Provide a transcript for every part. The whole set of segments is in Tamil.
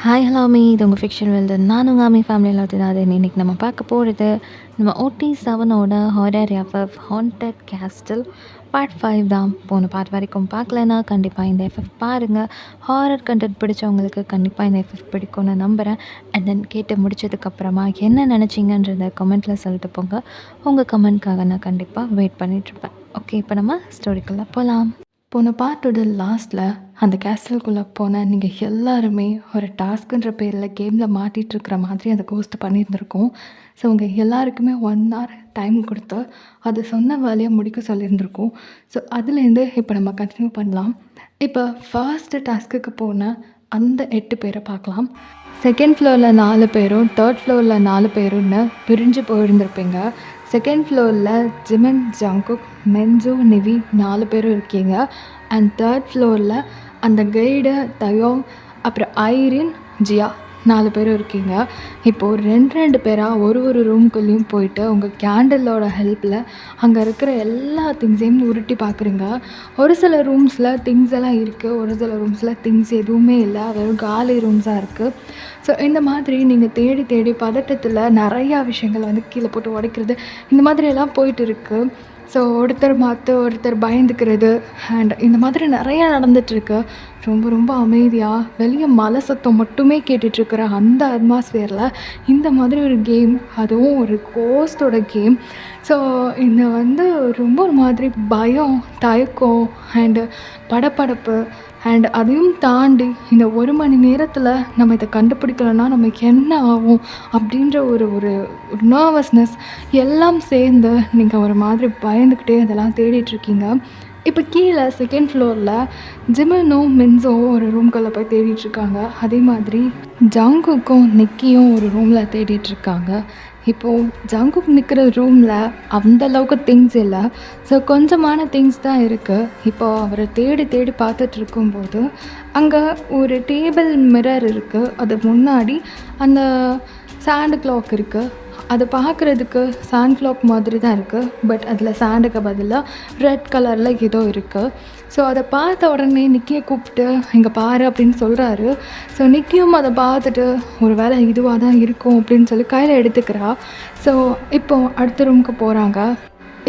ஹாய் ஹலோ இது உங்கள் ஃபிக்ஷன் வேல்டு. நான் உங்கள் ஃபேமிலியில் ஒருத்தர். இன்றைக்கி நம்ம பார்க்க போகிறது நம்ம OT7ஓட horror FF haunted castle part 5 தான். போன பார்ட் வரைக்கும் பார்க்கலன்னா கண்டிப்பாக இந்த எஃப்எஃப் பாருங்கள். ஹாரர் கண்டென்ட் பிடிச்சவங்களுக்கு கண்டிப்பாக இந்த எஃப்எஃப் பிடிக்கும்னு நம்புகிறேன். அண்ட் தென் கேட்டு முடிச்சதுக்கப்புறமா என்ன நினச்சிங்கன்றத கமெண்ட்டில் சொல்லிட்டு போங்க. உங்கள் கமெண்ட்காக நான் கண்டிப்பாக வெயிட் பண்ணிகிட்ருப்பேன். ஓகே, இப்போ நம்ம ஸ்டோரிக்குள்ளே போகலாம். போன பார்ட்டோட லாஸ்ட்டில் அந்த கேஸ்டலுக்குள்ளே போன நீங்கள் எல்லாருமே ஒரு டாஸ்க்குன்ற பேரில் கேமில் மாட்டிகிட்ருக்கிற மாதிரி அந்த கோஸ்ட் பண்ணியிருந்திருக்கோம். ஸோ உங்கள் எல்லாருக்குமே 1 hour டைம் கொடுத்து அது சொன்ன வேலையை முடிக்க சொல்லியிருந்திருக்கோம். ஸோ அதுலேருந்து இப்போ நம்ம கண்டினியூ பண்ணலாம். இப்போ ஃபர்ஸ்ட்டு டாஸ்க்குக்கு போன அந்த 8 பேரை பார்க்கலாம். செகண்ட் ஃப்ளோரில் 4 பேரும், தேர்ட் ஃப்ளோரில் 4 பேருன்னு பிரிஞ்சு போயிருந்திருப்பீங்க. செகண்ட் ஃப்ளோரில் ஜிமின், ஜங்குக், மென்ஜு, நிவி 4 பேரும் இருக்கீங்க. அண்ட் தேர்ட் ஃப்ளோரில் அந்த கைடு, தயோங், அப்புறம் ஐரின், ஜியா 4 பேரும் இருக்கீங்க. இப்போது 2 பேராக ஒரு ரூம்குள்ளேயும் போயிட்டு உங்கள் கேண்டிலோட ஹெல்ப்பில் அங்கே இருக்கிற எல்லா திங்ஸையும் உருட்டி பார்க்குறீங்க. ஒரு சில ரூம்ஸில் திங்ஸ் எல்லாம் இருக்குது, ஒரு சில ரூம்ஸில் திங்ஸ் எதுவுமே இல்லை, வெறும் காலி ரூம்ஸாக இருக்குது. ஸோ இந்த மாதிரி நீங்கள் தேடி தேடி பதட்டத்தில் நிறையா விஷயங்களை கீழே போட்டு உடைக்கிறது, இந்த மாதிரியெல்லாம் போயிட்டு இருக்குது. ஸோ ஒருத்தர் மாற்ற ஒருத்தர் பயந்துக்கிறது அண்ட் இந்த மாதிரி நிறையா நடந்துகிட்ருக்கு. ரொம்ப அமைதியாக வெளியே மலை சத்தம் மட்டுமே கேட்டுட்ருக்கிற அந்த அட்மாஸ்ஃபியரில் இந்த மாதிரி ஒரு கேம், அதுவும் ஒரு கோஸ்டோட கேம். ஸோ இந்த ரொம்ப ஒரு மாதிரி பயம், தயக்கம் அண்டு படபடப்பு அண்ட் அதையும் தாண்டி இந்த 1 மணி நேரத்தில் நம்ம இதை கண்டுபிடிக்கலன்னா நமக்கு என்ன ஆகும் அப்படின்ற ஒரு நர்வஸ்னஸ் எல்லாம் சேர்ந்து நீங்கள் ஒரு மாதிரி பயந்துக்கிட்டே அதெல்லாம் தேடிட்டுருக்கீங்க. இப்போ கீழே செகண்ட் ஃப்ளோரில் ஜிமினும் மின்ஸும் ஒரு ரூம்குள்ளே போய் தேடிட்டுருக்காங்க. அதே மாதிரி ஜங்குக்கும் நிக்கியும் ஒரு ரூமில் தேடிட்டுருக்காங்க. இப்போது ஜங்குக் நிற்கிற ரூமில் அந்தளவுக்கு திங்ஸ் இல்லை. ஸோ கொஞ்சமான திங்ஸ் தான் இருக்குது. இப்போது அவரை தேடி பார்த்துட்டு இருக்கும்போது அங்கே ஒரு டேபிள் மிரர் இருக்குது. அது முன்னாடி அந்த சாண்ட் கிளாக் இருக்குது. அது பார்க்குறதுக்கு சாண்ட் கிளாக் மாதிரி தான் இருக்குது. பட் அதில் சாண்டுக்கு பதிலாக ரெட் கலரில் ஏதோ இருக்குது. ஸோ அதை பார்த்த உடனே நிக்கியை கூப்பிட்டு இங்கே பாரு அப்படின்னு சொல்கிறாரு. ஸோ நிக்கியும் அதை பார்த்துட்டு ஒரு வேளை இதுவாக தான் இருக்கும் அப்படின்னு சொல்லி கையில் எடுத்துக்கிறா. ஸோ இப்போது அடுத்த ரூமுக்கு போகிறாங்க.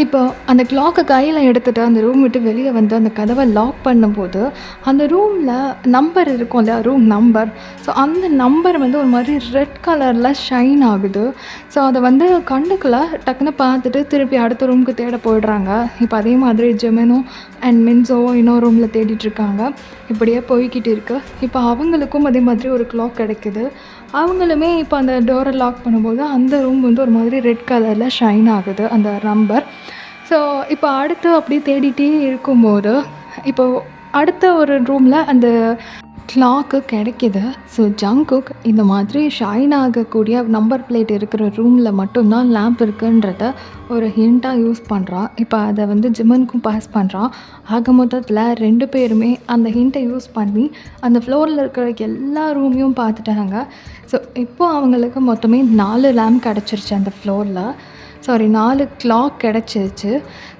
இப்போ அந்த கிளாக்கை கையில் எடுத்துகிட்டு அந்த ரூம் விட்டு வெளியே அந்த கதவை லாக் பண்ணும்போது அந்த ரூமில் நம்பர் இருக்கும் இல்லையா, ரூம் நம்பர். ஸோ அந்த நம்பர் ஒரு மாதிரி ரெட் கலரில் ஷைன் ஆகுது. ஸோ அதை கண்டுக்கல, டக்குன்னு பார்த்துட்டு திருப்பி அடுத்த ரூமுக்கு தேட போயிடுறாங்க. இப்போ அதே மாதிரி ஜெமினும் அண்ட் மின்ஸோ இன்னொரு ரூமில் தேடிட்டுருக்காங்க. இப்படியே போய்கிட்டு இருக்கு. இப்போ அவங்களுக்கும் அதே மாதிரி ஒரு கிளாக் கிடைக்குது. அவங்களுமே இப்போ அந்த டோரை லாக் பண்ணும்போது அந்த ரூம் ஒரு மாதிரி ரெட் கலரில் ஷைன் ஆகுது அந்த நம்பர். ஸோ இப்போ அடுத்து அப்படியே தேடிகிட்டே இருக்கும்போது இப்போது அடுத்த ஒரு ரூமில் அந்த கிளாக்கு கிடைக்கிது. ஸோ ஜங்குக் இந்த மாதிரி ஷைன் ஆகக்கூடிய நம்பர் பிளேட் இருக்கிற ரூமில் மட்டும்தான் லேம்ப் இருக்குன்றத ஒரு ஹிண்ட்டாக யூஸ் பண்ணுறான். இப்போ அதை ஜிமனுக்கும் பாஸ் பண்ணுறான். ஆக மொத்தத்தில் 2 பேருமே அந்த ஹிண்ட்டை யூஸ் பண்ணி அந்த ஃப்ளோரில் இருக்கிற எல்லா ரூமையும் பார்த்துட்டாங்க. ஸோ இப்போது அவங்களுக்கு மொத்தமே 4 லேம்ப் கிடச்சிருச்சு அந்த ஃப்ளோரில். 4 கிளாக் கிடச்சிருச்சு.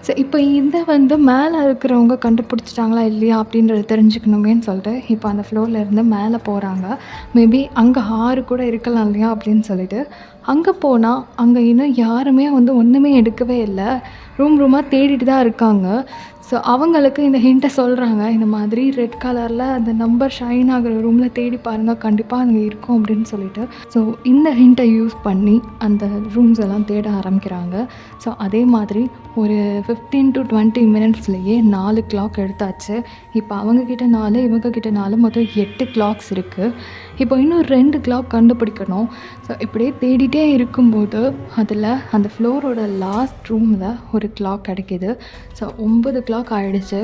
ஸோ இப்போ இதை மேலே இருக்கிறவங்க கண்டுபிடிச்சிட்டாங்களா இல்லையா அப்படின்றத தெரிஞ்சுக்கணுமேன்னு சொல்லிட்டு இப்போ அந்த ஃப்ளோர்லேருந்து மேலே போகிறாங்க. மேபி அங்கே 6 கூட இருக்கலாம் இல்லையா அப்படின்னு சொல்லிட்டு அங்கே போனால் அங்கே இன்னும் யாருமே ஒன்றுமே எடுக்கவே இல்லை. ரூமாக தேடிட்டு தான் இருக்காங்க. ஸோ அவங்களுக்கு இந்த ஹிண்ட்டை சொல்கிறாங்க, இந்த மாதிரி ரெட் கலரில் அந்த நம்பர் ஷைன் ஆகிற ரூமில் தேடி பாருங்கள், கண்டிப்பாக அங்கே இருக்கும் அப்படின்னு சொல்லிட்டு. ஸோ இந்த ஹிண்ட்டை யூஸ் பண்ணி அந்த ரூம்ஸ் எல்லாம் தேட ஆரம்பிக்கிறாங்க. ஸோ அதே மாதிரி ஒரு 15 to 20 மினிட்ஸ்லேயே 4 கிளாக் எடுத்தாச்சு. இப்போ அவங்கக்கிட்ட 4, இவங்கக்கிட்ட 4, மொத்தம் 8 கிளாக்ஸ் இருக்குது. இப்போ இன்னும் 2 கிளாக் கண்டுபிடிக்கணும். ஸோ இப்படியே தேடிட்டே இருக்கும்போது அதில் அந்த ஃப்ளோரோட லாஸ்ட் ரூமில் ஒரு கிளாக் கிடைக்கிது. ஸோ 9 கிளாக் ஆகிடுச்சு.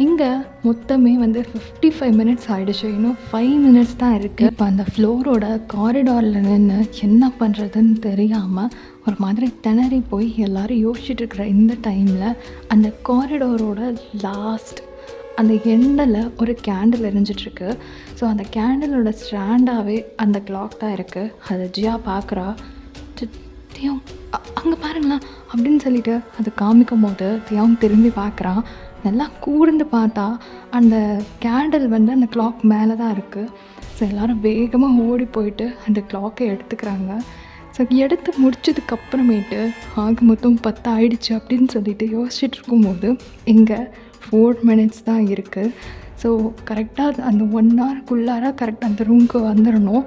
இங்கே மொத்தமே 55 மினிட்ஸ் ஆகிடுச்சு. இன்னும் 5 மினிட்ஸ் தான் இருக்குது. இப்போ அந்த ஃப்ளோரோட காரிடாரில் நின்று என்ன பண்ணுறதுன்னு தெரியாமல் ஒரு மாதிரி திணறி போய் எல்லோரும் யோசிச்சுட்டு இருக்கிற இந்த டைமில் அந்த காரிடாரோட லாஸ்ட் அந்த எண்டில் ஒரு கேண்டில் எரிஞ்சிட்ருக்கு. ஸோ அந்த கேண்டிலோட ஸ்டாண்டாகவே அந்த கிளாக் தான் இருக்குது. அதை ஜியா பார்க்குறா. தியோங் அங்கே பாருங்களா அப்படின்னு சொல்லிட்டு அதை காமிக்கும் போது தியோங் திரும்பி பார்க்குறான். நல்லா கூர்ந்து பார்த்தா அந்த கேண்டில் வந்து அந்த கிளாக் மேலே தான் இருக்குது. ஸோ எல்லோரும் வேகமாக ஓடி போயிட்டு அந்த கிளாக்கை எடுத்துக்கிறாங்க. ஸோ எடுத்து முடிச்சதுக்கப்புறமேட்டு ஆக மொத்தம் 10 ஆயிடுச்சு அப்படின்னு சொல்லிட்டு யோசிச்சுட்டு இருக்கும்போது இங்கே 4 மினிட்ஸ் தான் இருக்குது. ஸோ கரெக்டாக அந்த 1 ஹவருக்குள்ளார கரெக்டாக அந்த ரூமுக்கு வந்துடணும்.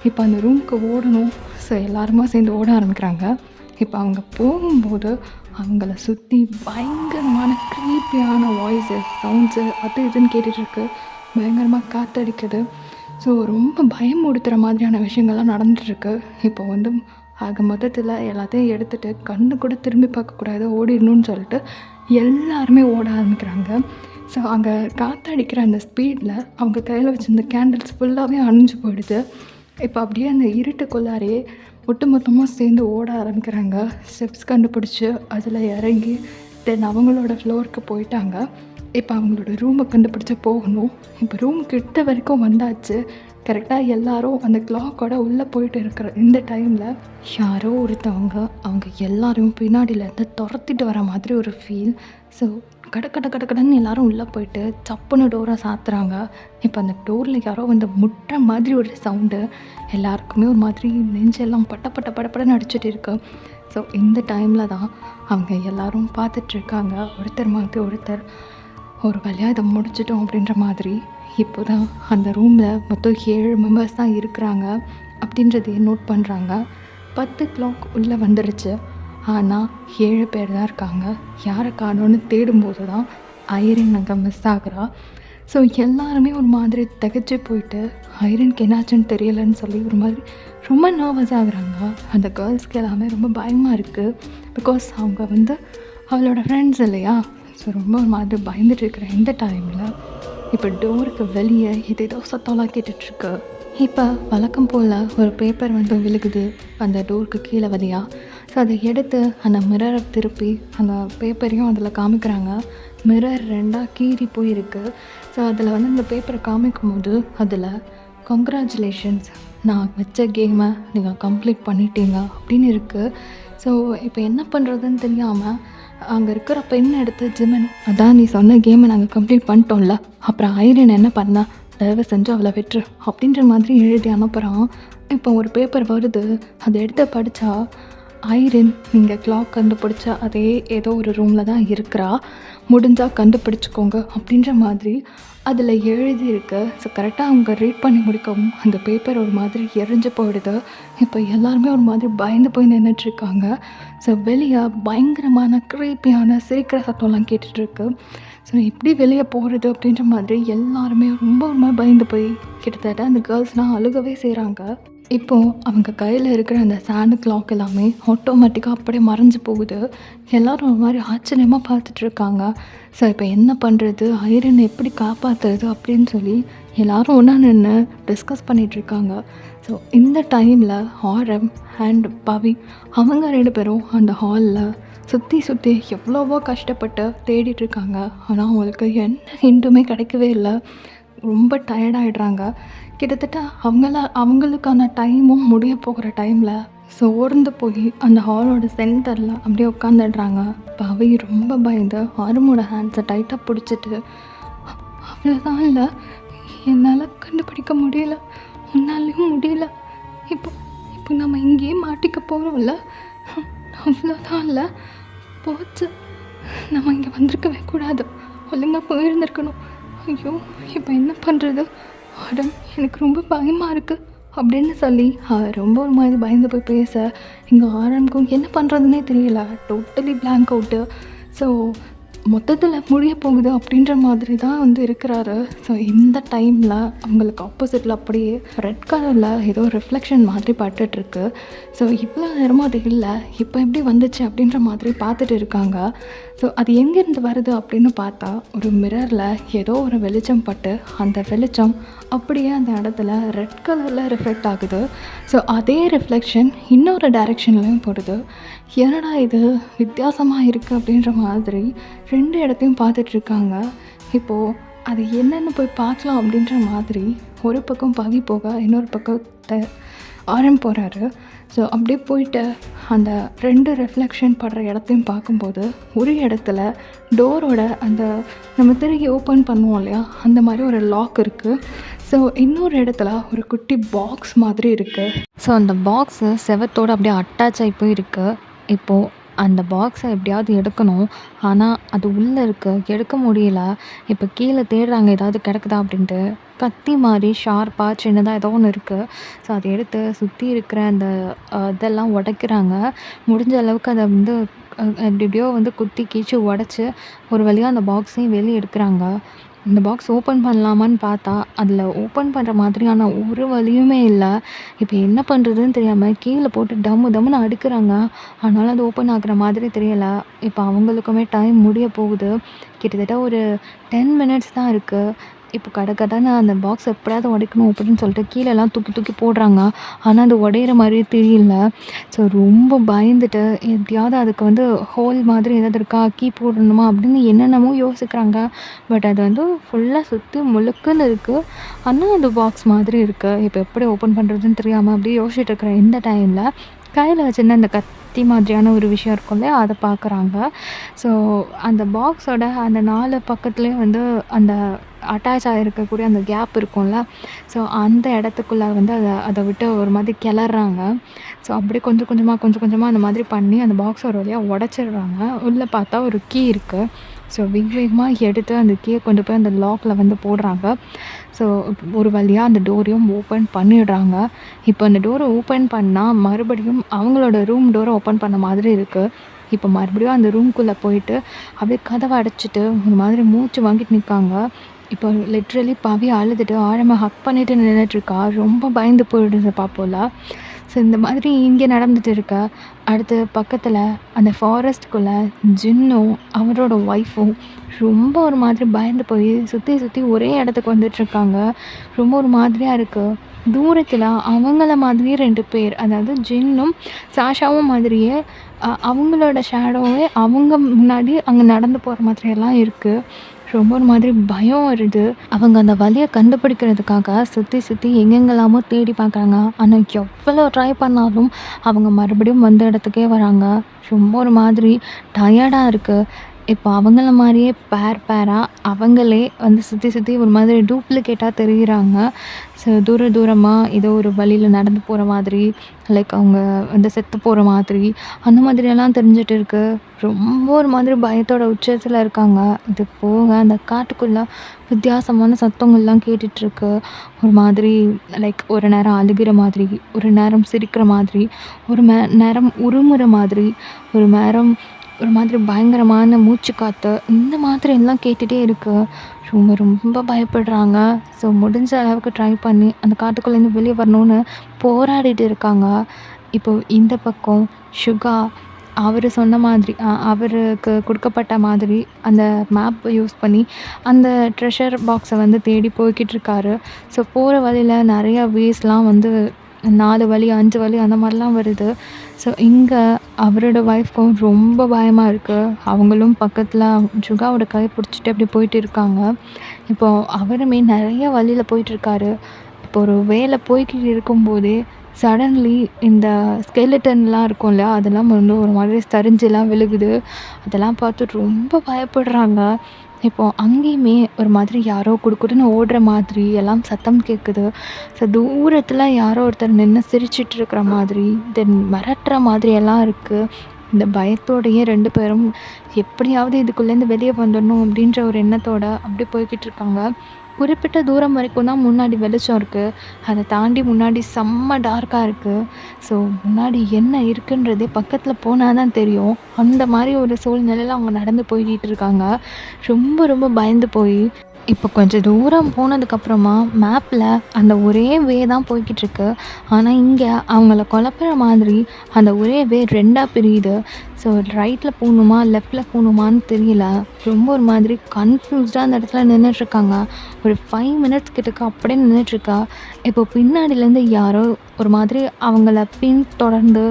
இப்போ அந்த ரூமுக்கு ஓடணும். ஸோ எல்லாருமா சேர்ந்து ஓட ஆரம்பிக்கிறாங்க. இப்போ அவங்க போகும்போது அவங்கள சுற்றி பயங்கரமான க்ரீப்பியான வாய்ஸஸ், சவுண்ட்ஸு அது இதுன்னு கேட்டுட்ருக்கு. பயங்கரமாக காற்றடிக்குது. ஸோ ரொம்ப பயமுறுத்துகிற மாதிரியான விஷயங்கள்லாம் நடந்துகிட்ருக்கு. இப்போ வந்து ஆக மொத்தத்தில் எல்லாத்தையும் எடுத்துகிட்டு கண்ணு கூட திரும்பி பார்க்கக்கூடாது, ஓடிடணும்னு சொல்லிட்டு எல்லாருமே ஓட ஆரம்பிக்கிறாங்க. ஸோ அங்கே காற்றடிக்கிற அந்த ஸ்பீடில் அவங்க கையில் வச்சுருந்த கேண்டில்ஸ் ஃபுல்லாகவே அணைஞ்சு போயிடுது. இப்போ அப்படியே அந்த இருட்டுக்குள்ளாரையே ஒட்டுமொத்தமாக சேர்ந்து ஓட ஆரம்பிக்கிறாங்க. ஸ்டெப்ஸ் கண்டுபிடிச்சி அதில் இறங்கி தென் அவங்களோட ஃப்ளோருக்கு போயிட்டாங்க. இப்போ அவங்களோட ரூமை கண்டுபிடிச்சி போகணும். இப்போ ரூம் கிட்ட வரைக்கும் வந்தாச்சு. கரெக்டாக எல்லோரும் அந்த கிளாக்கோட உள்ளே போயிட்டு இருக்கிற இந்த டைமில் யாரோ ஒருத்தவங்க அவங்க எல்லோரும் பின்னாடியிலேருந்து துரத்திட்டு வர மாதிரி ஒரு ஃபீல். ஸோ கடன்னு எல்லோரும் உள்ளே போயிட்டு சப்புன்னு டோரை சாத்துறாங்க. இப்போ அந்த டோரில் யாரோ வந்து முட்டுற மாதிரி ஒரு சவுண்டு. எல்லாருக்குமே ஒரு மாதிரி நெஞ்செல்லாம் பட்டப்படன்னு அடிச்சுட்டு இருக்கு. ஸோ இந்த டைமில் தான் அவங்க எல்லோரும் பார்த்துட்ருக்காங்க. ஒருத்தர் மாதிரி ஒருத்தர் ஒரு வழியாக இதை முடிச்சிட்டோம் அப்படின்ற மாதிரி. இப்போ தான் அந்த ரூமில் மொத்தம் 7 மெம்பர்ஸ் தான் இருக்கிறாங்க அப்படின்றதையே நோட் பண்ணுறாங்க. 10 கிளாக் உள்ளே வந்துடுச்சு. ஆனால் 7 பேர் தான் இருக்காங்க. யாரை காணோன்னு தேடும்போது தான் ஐரின் அங்கே மிஸ் ஆகுறா. ஸோ எல்லாருமே ஒரு மாதிரி திகைச்சு போயிட்டு ஐரினுக்கு என்னாச்சுன்னு தெரியலைன்னு சொல்லி ஒரு மாதிரி ரொம்ப நர்வஸ் ஆகுறாங்க. அந்த கேர்ள்ஸ்க்கு எல்லாமே ரொம்ப பயமாக இருக்குது. பிகாஸ் அவங்க வந்து அவளோட ஃப்ரெண்ட்ஸ் இல்லையா. ஸோ ரொம்ப ஒரு மாதிரி பயந்துட்டு இருக்கிற இந்த டைமில் இப்போ டோருக்கு வெளியே ஏதோ சத்தம்லாம் கேட்டுட்ருக்கு. இப்போ வழக்கம் போல் ஒரு பேப்பர் வந்து விழுகுது அந்த டோருக்கு கீழே வழியாக. ஸோ அதை எடுத்து அந்த மிரரை திருப்பி அந்த பேப்பரையும் அதில் காமிக்கிறாங்க. மிரர் 2ஆக கீறி போயிருக்கு. ஸோ அதில் வந்து அந்த பேப்பரை காமிக்கும் போது அதில் கங்க்ராச்சுலேஷன்ஸ், நான் வச்ச கேமை நீங்கள் கம்ப்ளீட் பண்ணிட்டீங்க அப்படின்னு இருக்குது. ஸோ இப்போ என்ன பண்ணுறதுன்னு தெரியாமல் அங்கே இருக்கிற பெண் எடுத்து ஜிமன், அதான் நீ சொன்ன கேமை நாங்கள் கம்ப்ளீட் பண்ணிட்டோம்ல, அப்புறம் ஐரின் என்ன பண்ணா, தயவு செஞ்சு அவளை விட்டுரு அப்படின்ற மாதிரி எழுதி அனுப்புகிறான். இப்போ ஒரு பேப்பர் வருது, அதை எடுத்து படித்தா ஐரின் நீங்கள் கிளாக் கண்டுபிடிச்சா அதே ஏதோ ஒரு ரூமில் தான் இருக்கிறா, முடிஞ்சால் கண்டுபிடிச்சிக்கோங்க அப்படின்ற மாதிரி அதில் எழுதியிருக்கு. ஸோ கரெக்டாக அவங்க ரீட் பண்ணி முடிக்கவும் அந்த பேப்பர் ஒரு மாதிரி எரிஞ்சு போயிடுது. இப்போ எல்லாருமே ஒரு மாதிரி பயந்து போய் நின்றுட்டுருக்காங்க. ஸோ வெளியே பயங்கரமான க்ரீப்பியான சிரிக்கிற சத்தம்லாம் கேட்டுட்ருக்கு. ஸோ எப்படி வெளியே போகிறது அப்படின்ற மாதிரி எல்லாருமே ரொம்ப ரொம்ப பயந்து போய் கிட்டத்தட்ட அந்த கேர்ள்ஸ்லாம் அழுகவே செய்கிறாங்க. இப்போது அவங்க கையில் இருக்கிற அந்த சாண்டு கிளாக் எல்லாமே ஆட்டோமேட்டிக்காக அப்படியே மறைஞ்சு போகுது. எல்லோரும் ஒரு மாதிரி ஆச்சரியமாக பார்த்துட்ருக்காங்க. ஸோ இப்போ என்ன பண்ணுறது, ஐரினை எப்படி காப்பாற்றுறது அப்படின்னு சொல்லி எல்லோரும் ஒன்றா நின்று டிஸ்கஸ் பண்ணிகிட்ருக்காங்க. ஸோ இந்த டைமில் ஆரம் அண்ட் பவி அவங்க 2 பேரும் அந்த ஹாலில் சுற்றி எவ்வளவோ கஷ்டப்பட்டு தேடிட்டுருக்காங்க. ஆனால் அவங்களுக்கு எந்த ஹிண்ட்டுமே கிடைக்கவே இல்லை. ரொம்ப டயர்டாகிடுறாங்க. கிட்டத்தட்ட அவங்களுக்கான டைமும் முடிய போகிற டைமில் சோர்ந்து போய் அந்த ஹாலோட சென்டரில் அப்படியே உட்காந்துடுறாங்க. பவி ரொம்ப பயந்து ஆரமோட ஹேண்ட்ஸை டைட்டாக பிடிச்சிட்டு, அவ்வளோதான் இல்லை, என்னால் கண்டுபிடிக்க முடியல, உன்னாலையும் முடியல, இப்போ நம்ம இங்கேயே மாட்டிக்க போகிறோம்ல, அவ்வளோதான் இல்லை, போச்சு, நம்ம இங்கே வந்திருக்கவே கூடாது, ஒழுங்காக போயிருந்துருக்கணும், ஐயோ இப்போ என்ன பண்ணுறது, ஆடம் எனக்கு ரொம்ப பயமாக இருக்குது அப்படின்னு சொல்லி ரொம்ப ஒரு மாதிரி பயந்து போய் பேச, இங்கே ஆரம்க்கும் என்ன பண்ணுறதுனே தெரியல, டோட்டலி பிளாங்க் அவுட்டு. ஸோ மொத்தத்தில் முடிய போகுது அப்படின்ற மாதிரி தான் வந்து இருக்கிறாரு. ஸோ இந்த டைமில் அவங்களுக்கு ஆப்போசிட்டில் அப்படியே ரெட் கலரில் ஏதோ ரிஃப்ளெக்ஷன் மாதிரி பட்டுட்ருக்கு. ஸோ இவ்வளோ நேரமும் அது இல்லை, இப்போ எப்படி வந்துச்சு அப்படின்ற மாதிரி பார்த்துட்டு இருக்காங்க. ஸோ அது எங்கேருந்து வருது அப்படின்னு பார்த்தா ஒரு மிரரில் ஏதோ ஒரு வெளிச்சம் பட்டு அந்த வெளிச்சம் அப்படியே அந்த இடத்துல ரெட் கலரில் ரிஃப்ளெக்ட் ஆகுது. ஸோ அதே ரிஃப்ளெக்ஷன் இன்னொரு டைரெக்ஷன்லேயும் போடுது. என்னடா இது வித்தியாசமாக இருக்குது அப்படின்ற மாதிரி 2 இடத்தையும் பார்த்துட்ருக்காங்க. இப்போது அது என்னென்னு போய் பார்க்கலாம் அப்படின்ற மாதிரி ஒரு பக்கம் பவி போக இன்னொரு பக்கம் ஆரம் போகிறாரு. ஸோ அப்படியே போயிட்டு அந்த 2 ரிஃப்ளெக்ஷன் படுற இடத்தையும் பார்க்கும்போது ஒரு இடத்துல டோரோட அந்த நம்ம திருகி ஓப்பன் பண்ணுவோம் இல்லையா, அந்த மாதிரி ஒரு லாக் இருக்குது. ஸோ இன்னொரு இடத்துல ஒரு குட்டி பாக்ஸ் மாதிரி இருக்குது. ஸோ அந்த பாக்ஸு செவத்தோடு அப்படியே அட்டாச் ஆகி போயிருக்கு. இப்போது அந்த பாக்ஸை எப்படியாவது எடுக்கணும். ஆனால் அது உள்ளே இருக்குது, எடுக்க முடியல. இப்போ கீழே தேடுறாங்க ஏதாவது கிடக்குதா அப்படின்ட்டு. கத்தி மாதிரி ஷார்ப்பாக சின்னதாக ஏதோ ஒன்று இருக்குது. ஸோ அதை எடுத்து சுற்றி இருக்கிற அந்த இதெல்லாம் உடைக்கிறாங்க. முடிஞ்ச அளவுக்கு அதை வந்து எப்படி எப்படியோ வந்து குத்தி கீச்சு உடச்சி ஒரு வழியாக அந்த பாக்ஸையும் வெளியே எடுக்கிறாங்க. இந்த பாக்ஸ் ஓப்பன் பண்ணலாமான்னு பார்த்தா அதில் ஓப்பன் பண்ணுற மாதிரியான ஒரு வழியுமே இல்லை. இப்போ என்ன பண்ணுறதுன்னு தெரியாமல் கீழே போட்டு டம்மு டம்முன்னு அடுக்குறாங்க. ஆனாலும் அது ஓப்பன் ஆகுற மாதிரி தெரியலை. இப்போ அவங்களுக்குமே டைம் முடிய போகுது. கிட்டத்தட்ட ஒரு 10 மினிட்ஸ் தான் இருக்குது. இப்போ கடகடன்னு அந்த பாக்ஸ் எப்படியாவது உடைக்கணும் அப்படின்னு சொல்லிட்டு கீழெல்லாம் தூக்கி தூக்கி போடுறாங்க. ஆனால் அது உடையிற மாதிரியே தெரியல. ஸோ ரொம்ப பயந்துட்டு எப்படியாவது அதுக்கு வந்து ஹோல் மாதிரி ஏதாவது இருக்கா, கீ போடணுமா அப்படின்னு என்னென்னமோ யோசிக்கிறாங்க. பட் அது வந்து ஃபுல்லாக சுற்றி முழுக்குன்னு இருக்குது. ஆனால் அது பாக்ஸ் மாதிரி இருக்குது. இப்போ எப்படி ஓப்பன் பண்ணுறதுன்னு தெரியாமல் அப்படியே யோசிச்சுட்டு இருக்கிற இந்த டைமில் கையில் வச்சுருந்த அந்த கத்தி மாதிரியான ஒரு விஷயம் இருக்கும் இல்லையா, அதை பார்க்குறாங்க. ஸோ அந்த பாக்ஸோட அந்த 4 பக்கத்துலேயும் வந்து அந்த அட்டாச் ஆகிருக்கக்கூடிய அந்த கேப் இருக்கும்ல, ஸோ அந்த இடத்துக்குள்ள வந்து அதை விட்டு ஒரு மாதிரி கிளறாங்க. ஸோ அப்படியே கொஞ்சம் கொஞ்சமாக அந்த மாதிரி பண்ணி அந்த பாக்ஸ் ஒரு வழியாக உடச்சிடுறாங்க. உள்ளே பார்த்தா ஒரு கீ இருக்குது. ஸோ வேகமாக எடுத்து அந்த கீயை கொண்டு போய் அந்த லாக்கில் வந்து போடுறாங்க. ஸோ ஒரு வழியாக அந்த டோரையும் ஓப்பன் பண்ணிடுறாங்க. இப்போ அந்த டோரை ஓப்பன் பண்ணால் மறுபடியும் அவங்களோட ரூம் டோரை ஓப்பன் பண்ண மாதிரி இருக்குது. இப்போ மறுபடியும் அந்த ரூம்குள்ளே போயிட்டு அப்படியே கதவை அடைச்சிட்டு ஒரு மாதிரி மூச்சு வாங்கிட்டு நிற்காங்க. இப்போ லிட்ரலி பவி அழுதுட்டு ஆழமாக ஹக் பண்ணிட்டு நின்றுட்டுருக்கா. ரொம்ப பயந்து போயிடுது பாப்போல. ஸோ இந்த மாதிரி இங்கே நடந்துட்டு இருக்க அடுத்து பக்கத்தில் அந்த ஃபாரஸ்ட்டுக்குள்ளே ஜின்னும் அவரோட ஒய்ஃபும் ரொம்ப ஒரு மாதிரி பயந்து போய் சுற்றி ஒரே இடத்துக்கு வந்துட்டுருக்காங்க. ரொம்ப ஒரு மாதிரியாக இருக்குது. தூரத்தில் அவங்கள மாதிரியே 2 பேர், அதாவது ஜின்னும் சாஷாவும் மாதிரியே அவங்களோட ஷேடோவே அவங்க முன்னாடி அங்கே நடந்து போகிற மாதிரியெல்லாம் இருக்குது. ரொம்ப ஒரு மாதிரி பயம் வருது. அவங்க அந்த வழியை கண்டுபிடிக்கிறதுக்காக சுற்றி எங்கெங்கெல்லாமோ தேடி பார்க்குறாங்க. ஆனால் எவ்வளோ ட்ரை பண்ணாலும் அவங்க மறுபடியும் வந்த இடத்துக்கே வராங்க. ரொம்ப ஒரு மாதிரி டயர்டாக இருக்குது. இப்போ அவங்கள மாதிரியே பேராக அவங்களே வந்து சுற்றி ஒரு மாதிரி டூப்ளிகேட்டாக தெரிகிறாங்க. ஸோ தூரமாக ஏதோ ஒரு வழியில் நடந்து போகிற மாதிரி, லைக் அவங்க வந்து செத்து போகிற மாதிரி, அந்த மாதிரியெல்லாம் தெரிஞ்சுட்டு இருக்கு. ரொம்ப ஒரு மாதிரி பயத்தோட உச்சத்தில் இருக்காங்க. இது போக அந்த காட்டுக்குள்ளே வித்தியாசமான சத்தங்கள்லாம் கேட்டுட்ருக்கு. ஒரு மாதிரி லைக் ஒரு நேரம் அழுகிற மாதிரி, ஒரு நேரம் சிரிக்கிற மாதிரி, ஒரு நேரம் உருமுற மாதிரி, ஒரு நேரம் ஒரு மாதிரி பயங்கரமான மூச்சு காற்று, இந்த மாதிரி எல்லாம் கேட்டுகிட்டே இருக்கு. ரொம்ப பயப்படுறாங்க. ஸோ முடிஞ்ச அளவுக்கு ட்ரை பண்ணி அந்த காட்டுக்குள்ளேருந்து வெளியே வரணும்னு போராடிட்டு இருக்காங்க. இப்போது இந்த பக்கம் சுகா அவர் சொன்ன மாதிரி அவருக்கு கொடுக்கப்பட்ட மாதிரி அந்த மேப் யூஸ் பண்ணி அந்த ட்ரெஷர் பாக்ஸை வந்து தேடி போய்கிட்டுருக்காரு. ஸோ போகிற வழியில் நிறையா வேஸ்லாம் வந்து 4 வழி 5 வழி அந்த மாதிரிலாம் வருது. ஸோ இங்கே அவரோட ஒய்ஃப்க்கும் ரொம்ப பயமாக இருக்குது. அவங்களும் பக்கத்தில் சுகாவோட கையை பிடிச்சிட்டு அப்படி போயிட்டு இருக்காங்க. இப்போது அவருமே நிறைய வழியில் போயிட்டுருக்காரு. இப்போ ஒரு வேலை போய்கிட்டு இருக்கும்போதே சடன்லி இந்த ஸ்கெலிட்டன்லாம் இருக்கும் இல்லையா, அதெல்லாம் வந்து ஒரு மாதிரி சரிஞ்சுலாம் விழுகுது. அதெல்லாம் பார்த்து ரொம்ப பயப்படுறாங்க. இப்போது அங்கேயுமே ஒரு மாதிரி யாரோ குடுகுடுன்னு ஓடுற மாதிரி எல்லாம் சத்தம் கேட்குது. ஸோ தூரத்தில் யாரோ ஒருத்தர் நின்று சிரிச்சிட்டு இருக்கிற மாதிரி, தென் மிரட்டுற மாதிரியெல்லாம் இருக்குது. இந்த பயத்தோடையே 2 பேரும் எப்படியாவது இதுக்குள்ளேருந்து வெளியே வந்துடணும் அப்படின்ற ஒரு எண்ணத்தோட அப்படியே போய்கிட்டு இருக்காங்க. குறிப்பிட்ட தூரம் வரைக்கும் தான் முன்னாடி வெளிச்சம் இருக்குது. அதை தாண்டி முன்னாடி செம்ம டார்க்காக இருக்குது. ஸோ முன்னாடி என்ன இருக்குன்றதே பக்கத்தில் போனால் தான் தெரியும். அந்த மாதிரி ஒரு சூழ்நிலையில் அவங்க நடந்து போய்கிட்டு இருக்காங்க. ரொம்ப பயந்து போய் இப்போ கொஞ்சம் தூரம் போனதுக்கப்புறமா மேப்பில் அந்த ஒரே வே தான் போய்கிட்டுருக்கு. ஆனால் இங்கே அவங்கள குழப்புற மாதிரி அந்த ஒரே வே 2ஆக பிரியுது. ஸோ ரைட்டில் போகணுமா லெஃப்டில் போகணுமான்னு தெரியல. ரொம்ப ஒரு மாதிரி கன்ஃப்யூஸ்டாக அந்த இடத்துல நின்றுட்டுருக்காங்க. ஒரு 5 மினிட்ஸ் கிட்டக்க அப்படியே நின்றுட்டுருக்கா. இப்போ பின்னாடிலேருந்து யாரோ ஒரு மாதிரி அவங்கள பின்தொடர்ந்து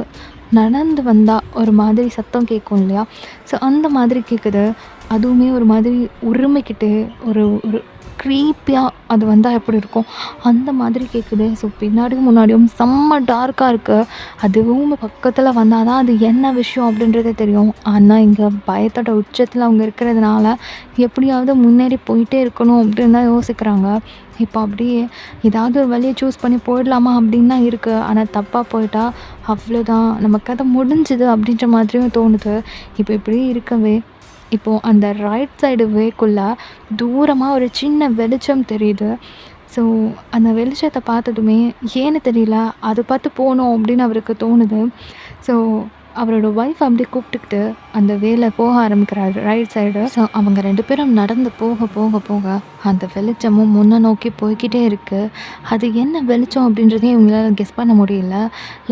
நடந்து வந்தால் ஒரு மாதிரி சத்தம் கேட்கும் இல்லையா, ஸோ அந்த மாதிரி கேட்குது. அதுவுமே ஒரு மாதிரி உருமிக்கிட்டு ஒரு ஒரு க்ரீப்பியாக அது வந்தால் எப்படி இருக்கும் அந்த மாதிரி கேட்குது. ஸோ பின்னாடியும் முன்னாடியும் செம்ம டார்க்காக இருக்குது. அதுவும் பக்கத்தில் வந்தால் தான் அது என்ன விஷயம் அப்படின்றதே தெரியும். ஆனால் இங்கே பயத்தோட உச்சத்தில் அவங்க இருக்கிறதுனால எப்படியாவது முன்னேறி போயிட்டே இருக்கணும் அப்படின்னு தான் யோசிக்கிறாங்க. இப்போ அப்படியே ஏதாவது ஒரு வழியை சூஸ் பண்ணி போயிடலாமா அப்படின்னு தான் இருக்குது. ஆனால் தப்பாக போயிட்டா அவ்வளோதான், நம்ம கதை முடிஞ்சுது அப்படின்ற மாதிரியும் தோணுது. இப்போ இப்படி இருக்கவே இப்போது அந்த ரைட் சைடு வேக்குள்ளே தூரமாக ஒரு சின்ன வெளிச்சம் தெரியுது. ஸோ அந்த வெளிச்சத்தை பார்த்ததுமே ஏன்னு தெரியல அதை பார்த்து போகணும் அப்படின்னு அவருக்கு தோணுது. ஸோ அவரோட ஒய்ஃப் அப்படியே கூப்பிட்டுக்கிட்டு அந்த வேலை போக ஆரம்பிக்கிறாரு ரைட் சைடு. ஸோ அவங்க 2 பேரும் நடந்து போக போக போக அந்த வெளிச்சமும் முன்ன நோக்கி போய்க்கிட்டே இருக்குது. அது என்ன வெளிச்சம் அப்படின்றதே இவங்களால கெஸ் பண்ண முடியல.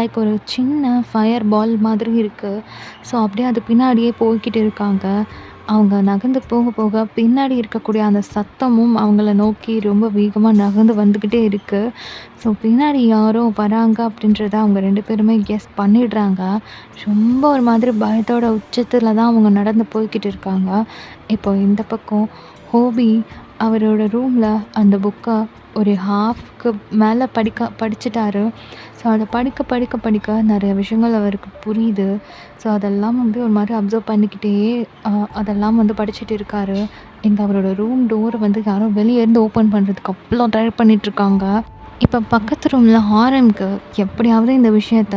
லைக் ஒரு சின்ன ஃபயர் பால் மாதிரி இருக்குது. ஸோ அப்படியே அது பின்னாடியே போய்க்கிட்டு இருக்காங்க. அவங்க நகர்ந்து போக போக பின்னாடி இருக்கக்கூடிய அந்த சத்தமும் அவங்கள நோக்கி ரொம்ப வேகமாக நகர்ந்து வந்துக்கிட்டே இருக்குது. ஸோ பின்னாடி யாரோ வராங்க அப்படின்றத அவங்க 2 பேருமே கெஸ் பண்ணிடுறாங்க. ரொம்ப ஒரு மாதிரி பயத்தோட உச்சத்தில் தான் அவங்க நடந்து போய்க்கிட்டு இருக்காங்க. இப்போ இந்த பக்கம் ஹோபி அவரோட ரூமில் அந்த புக்கை ஒரு ஹாஃப்க்கு மேலே படிச்சிட்டாரு. ஸோ அதை படிக்க நிறைய விஷயங்கள் அவருக்கு புரியுது. ஸோ அதெல்லாம் வந்து ஒரு மாதிரி அப்சர்வ் பண்ணிக்கிட்டே அதெல்லாம் வந்து படிச்சுட்டு இருக்காரு. இங்கே அவரோட ரூம் டோரை வந்து யாரோ வெளியே இருந்து ஓப்பன் பண்ணுறதுக்கு அவ்வளோ ட்ரை பண்ணிகிட்ருக்காங்க. இப்போ பக்கத்து ரூமில் ஆரம்க்கு எப்படியாவது இந்த விஷயத்த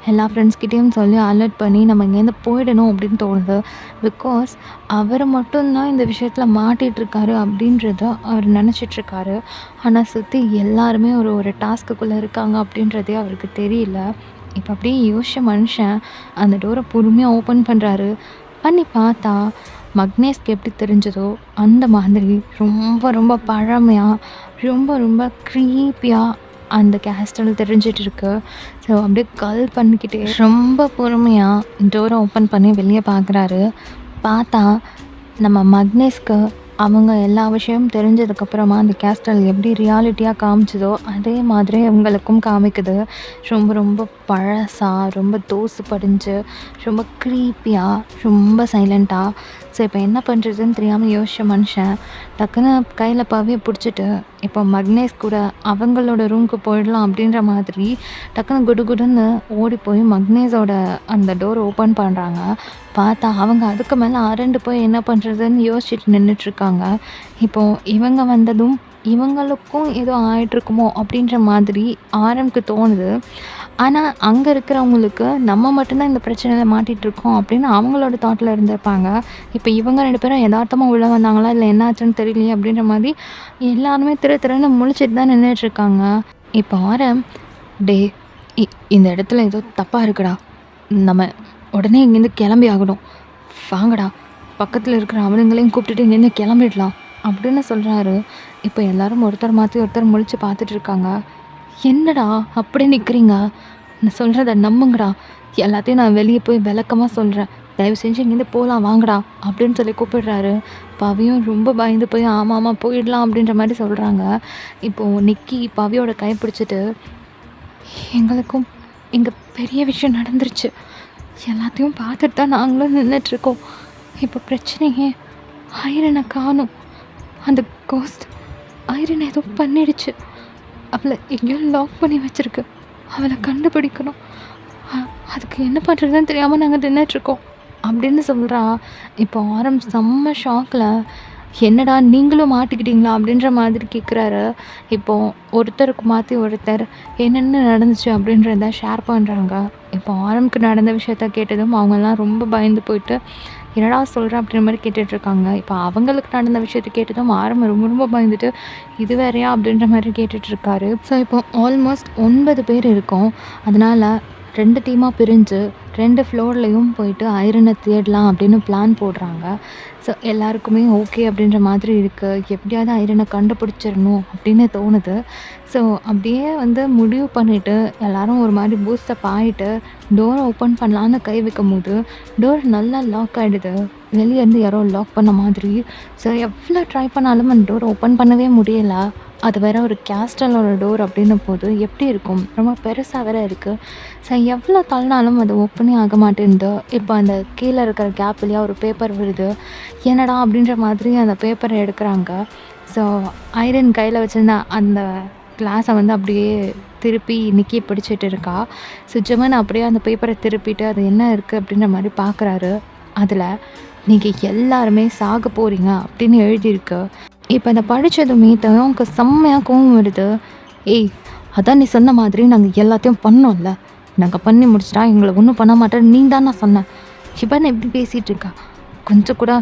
எல்லா ஃப்ரெண்ட்ஸ்கிட்டேயும் சொல்லி அலர்ட் பண்ணி நம்ம இங்கேருந்து போயிடணும் அப்படின்னு தோணுது. பிகாஸ் அவர் மட்டும்தான் இந்த விஷயத்தில் மாட்டிகிட்ருக்காரு அப்படின்றத அவர் நினச்சிட்ருக்காரு. ஆனால் சுற்றி எல்லாருமே ஒரு டாஸ்க்குள்ளே இருக்காங்க அப்படின்றதே அவருக்கு தெரியல. இப்போ அப்படியே யோசிச்ச மனுஷன் அந்த டோரை பொறுமையாக ஓப்பன் பண்ணுறாரு. பண்ணி பார்த்தா மக்னேஷ்க்கு எப்படி தெரிஞ்சதோ அந்த மாதிரி ரொம்ப ரொம்ப பழமையாக ரொம்ப ரொம்ப க்ரீப்பியாக அந்த கேஸ்டல் தெரிஞ்சிட்டு இருக்கு. ஸோ அப்படியே கால் பண்ணிக்கிட்டே ரொம்ப பொறுமையாக டோரை ஓப்பன் பண்ணி வெளியே பார்க்குறாரு. பார்த்தா நம்ம மக்னேஷ்க்கு அவங்க எல்லா விஷயமும் தெரிஞ்சதுக்கப்புறமா அந்த கேஸ்டல் எப்படி ரியாலிட்டியாக காமிச்சதோ அதே மாதிரி அவங்களுக்கும் காமிக்குது. ரொம்ப ரொம்ப பழசாக ரொம்ப தோசு படிஞ்சு ரொம்ப க்ரீப்பியாக ரொம்ப சைலண்ட்டாக. ஸோ இப்போ என்ன பண்ணுறதுன்னு தெரியாமல் யோசிச்ச மனுஷன் டக்குன்னு கையில் பவியை பிடிச்சிட்டு இப்போ மக்னேஷ் கூட அவங்களோட ரூமுக்கு போயிடலாம் அப்படின்ற மாதிரி டக்குன்னு குடுகுடுன்னு ஓடி போய் மக்னேஷோட அந்த டோர் ஓப்பன் பண்ணுறாங்க. பார்த்தா அவங்க அதுக்கு மேலே அரண்டு போய் என்ன பண்ணுறதுன்னு யோசிச்சுட்டு நின்றுட்டுருக்காங்க. இப்போது இவங்க வந்ததும் இவங்களுக்கும் ஏதோ ஆயிட்டிருக்குமோ அப்படின்ற மாதிரி ஆரம்க்கு தோணுது. ஆனால் அங்கே இருக்கிறவங்களுக்கு நம்ம மட்டும்தான் இந்த பிரச்சனையில் மாட்டிகிட்ருக்கோம் அப்படின்னு அவங்களோட தாட்டில் இருந்திருப்பாங்க. இப்போ இவங்க 2 பேரும் எதார்த்தமாக உள்ளே வந்தாங்களா இல்லை என்ன ஆச்சுன்னு தெரியலையே அப்படின்ற மாதிரி எல்லாருமே திருன்னு முழிச்சிட்டு தான் நின்றுட்டுருக்காங்க. இப்போ ஆரம், டே இந்த இடத்துல ஏதோ தப்பாக இருக்குடா, நம்ம உடனே இங்கேருந்து கிளம்பி ஆகணும், வாங்கடா பக்கத்தில் இருக்கிற அவனுங்களையும் கூப்பிட்டுட்டு இங்கேருந்து கிளம்பிடலாம் அப்படின்னு சொல்கிறாரு. இப்போ எல்லோரும் ஒருத்தர் மாற்றி ஒருத்தர் முழிச்சு பார்த்துட்ருக்காங்க. என்னடா அப்படி நிற்கிறீங்க, நான் சொல்கிறத நம்புங்கடா, எல்லாத்தையும் நான் வெளியே போய் விளக்கமாக சொல்கிறேன், தயவு செஞ்சு இங்கேருந்து போகலாம் வாங்கடா அப்படின்னு சொல்லி கூப்பிடுறாரு. பவியும் ரொம்ப பயந்து போய் ஆமாம் போயிடலாம் அப்படின்ற மாதிரி சொல்கிறாங்க. இப்போது நிக்கி பவியோட கை பிடிச்சிட்டு, எங்களுக்கும் இங்கே பெரிய விஷயம் நடந்துருச்சு, எல்லாத்தையும் பார்த்துட்டு தான் நாங்களும் நின்றுட்டுருக்கோம். இப்போ பிரச்சனையே ஐரனை காணும், அந்த கோஸ்ட் ஐரனை ஏதோ பண்ணிடுச்சு, அவளை எங்கேயோ லாக் பண்ணி வச்சுருக்கு, அவளை கண்டுபிடிக்கணும், அதுக்கு என்ன பண்ணுறதுன்னு தெரியாமல் நாங்கள் நின்றுட்டுருக்கோம் அப்படின்னு சொல்கிறா. இப்போ ஆரம் செம்ம ஷாக்கில், என்னடா நீங்களும் மாட்டிக்கிட்டீங்களா அப்படின்ற மாதிரி கேட்குறாரு. இப்போது ஒருத்தருக்கு மாற்றி ஒருத்தர் என்னென்ன நடந்துச்சு அப்படின்றத ஷேர் பண்ணுறாங்க. இப்போ ஆரம்க்கு நடந்த விஷயத்த கேட்டதும் அவங்கெல்லாம் ரொம்ப பயந்து போயிட்டு என்னடா சொல்கிறேன் அப்படின்ற மாதிரி கேட்டுட்ருக்காங்க. இப்போ அவங்களுக்கு நடந்த விஷயத்த கேட்டதும் ஆரம் ரொம்ப ரொம்ப பயந்துட்டு இது வேறையா அப்படின்ற மாதிரி கேட்டுட்ருக்காரு. ஸோ இப்போ ஆல்மோஸ்ட் 9 பேர் இருக்கோம். அதனால் 2 டீமாக பிரிஞ்சு 2 ஃப்ளோர்லேயும் போயிட்டு ஐரனை தேடலாம் அப்படின்னு பிளான் போடுறாங்க. ஸோ எல்லாருக்குமே ஓகே அப்படின்ற மாதிரி இருக்குது. எப்படியாவது ஐரனை கண்டுபிடிச்சிடணும் அப்படின்னு தோணுது. ஸோ அப்படியே வந்து முடிவு பண்ணிவிட்டு எல்லோரும் ஒரு மாதிரி பூஸ்டப் ஆகிட்டு டோரை ஓப்பன் பண்ணலான்னு கை வைக்கும் போது டோர் நல்லா லாக் ஆகிடுது. வெளியேருந்து யாரோ லாக் பண்ண மாதிரி. ஸோ எவ்வளோ ட்ரை பண்ணாலும் அந்த டோரை ஓப்பன் பண்ணவே முடியலை. அது வேறு ஒரு கேஸ்டலோட டோர் அப்படின்னும் போது எப்படி இருக்கும், ரொம்ப பெருசாக வேறு இருக்குது. ஸோ எவ்வளோ தள்ளினாலும் அது ஓப்பனே ஆக மாட்டேங்குது. இப்போ அந்த கீழே இருக்கிற கேப்லேயே ஒரு பேப்பர் விழுது. என்னடா அப்படின்ற மாதிரி அந்த பேப்பரை எடுக்கிறாங்க. ஸோ ஐரன் கையில் வச்சுருந்த அந்த கிளாஸை வந்து அப்படியே திருப்பி நிக்கி பிடிச்சிட்டு இருக்கா. ஸோ ஜெமன் அப்படியே அந்த பேப்பரை திருப்பிட்டு அது என்ன இருக்குது அப்படின்ற மாதிரி பார்க்குறாரு. அதில் நீங்கள் எல்லாருமே சாக போகிறீங்க அப்படின்னு எழுதியிருக்கு. இப்போ இதை படித்ததுமே தயோங்க்கு செம்மையாக கோவம் வருது. ஏய், அதான் நீ சொன்ன மாதிரி நாங்கள் எல்லாத்தையும் பண்ணோம்ல, நாங்கள் பண்ணி முடிச்சிட்டா எங்களை ஒன்றும் பண்ண மாட்டேன்னு நீ தான் நான் சொன்னேன். இவன் எப்படி பேசிகிட்டு இருக்கா, கொஞ்சம் கூட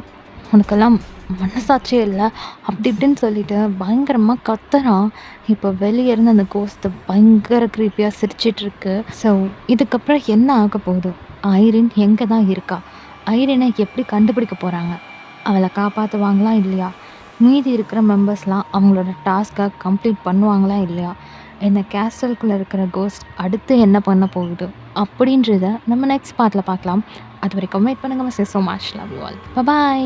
உனக்கெல்லாம் மனசாட்சியே இல்லை அப்படி இப்படின்னு சொல்லிட்டு பயங்கரமாக கத்துறான். இப்போ வெளியே இருந்து அந்த கோஸ்ட்டு பயங்கர க்ரீப்பியாக சிரிச்சிட்ருக்கு. ஸோ இதுக்கப்புறம் என்ன ஆக போகுது? ஐரின் எங்கே தான் இருக்கா? ஐரினை எப்படி கண்டுபிடிக்க போகிறாங்க? அவளை காப்பாற்றுவாங்களா இல்லையா? மீதி இருக்கிற மெம்பர்ஸ்லாம் அவங்களோட டாஸ்க்கை கம்ப்ளீட் பண்ணுவாங்களா இல்லையா? இந்த கேஸ்டலுக்குள்ளே இருக்கிற கோஸ்ட் அடுத்து என்ன பண்ண போகுது அப்படின்றத நம்ம நெக்ஸ்ட் பார்ட்டில் பார்க்கலாம். அது வரைக்கும் வெயிட் பண்ணுங்கள். So much love you all. By.